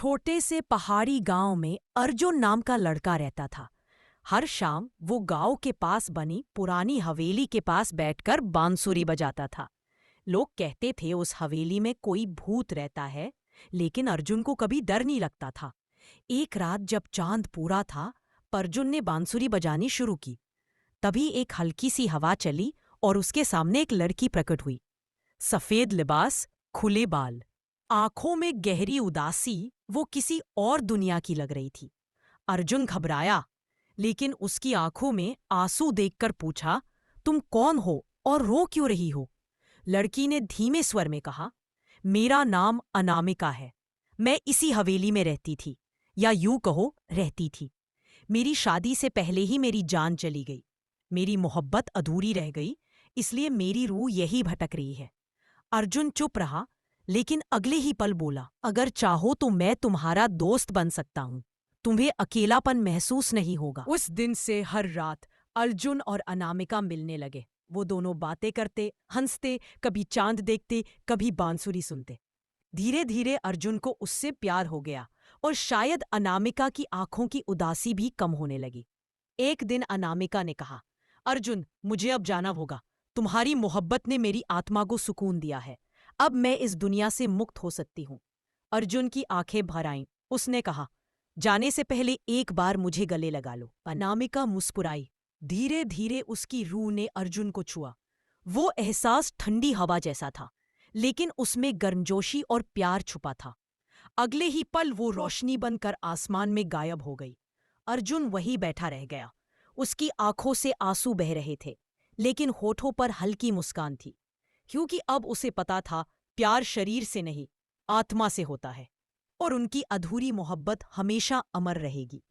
छोटे से पहाड़ी गांव में अर्जुन नाम का लड़का रहता था। हर शाम वो गांव के पास बनी पुरानी हवेली के पास बैठकर बांसुरी बजाता था। लोग कहते थे उस हवेली में कोई भूत रहता है, लेकिन अर्जुन को कभी डर नहीं लगता था। एक रात जब चांद पूरा था, अर्जुन ने बांसुरी बजानी शुरू की। तभी एक हल्की सी हवा चली और उसके सामने एक लड़की प्रकट हुई। सफेद लिबास, खुले बाल, आंखों में गहरी उदासी, वो किसी और दुनिया की लग रही थी। अर्जुन घबराया, लेकिन उसकी आंखों में आंसू देखकर पूछा, तुम कौन हो और रो क्यों रही हो? लड़की ने धीमे स्वर में कहा, मेरा नाम अनामिका है। मैं इसी हवेली में रहती थी, या यूं कहो रहती थी। मेरी शादी से पहले ही मेरी जान चली गई। मेरी मोहब्बत अधूरी रह गई, इसलिए मेरी रूह यही भटक रही है। अर्जुन चुप रहा, लेकिन अगले ही पल बोला, अगर चाहो तो मैं तुम्हारा दोस्त बन सकता हूं। तुम्हें अकेलापन महसूस नहीं होगा। उस दिन से हर रात अर्जुन और अनामिका मिलने लगे। वो दोनों बातें करते, हंसते, कभी चांद देखते, कभी बांसुरी सुनते। धीरे धीरे अर्जुन को उससे प्यार हो गया और शायद अनामिका की आंखों की उदासी भी कम होने लगी। एक दिन अनामिका ने कहा, अर्जुन, मुझे अब जाना होगा। तुम्हारी मोहब्बत ने मेरी आत्मा को सुकून दिया है। अब मैं इस दुनिया से मुक्त हो सकती हूँ। अर्जुन की आंखें भर आईं। उसने कहा, जाने से पहले एक बार मुझे गले लगा लो। अनामिका मुस्कुराई। धीरे धीरे उसकी रूह ने अर्जुन को छुआ। वो एहसास ठंडी हवा जैसा था, लेकिन उसमें गर्मजोशी और प्यार छुपा था। अगले ही पल वो रोशनी बनकर आसमान में गायब हो गई। अर्जुन वहीं बैठा रह गया। उसकी आंखों से आंसू बह रहे थे, लेकिन होठों पर हल्की मुस्कान थी, क्योंकि अब उसे पता था प्यार शरीर से नहीं, आत्मा से होता है, और उनकी अधूरी मोहब्बत हमेशा अमर रहेगी।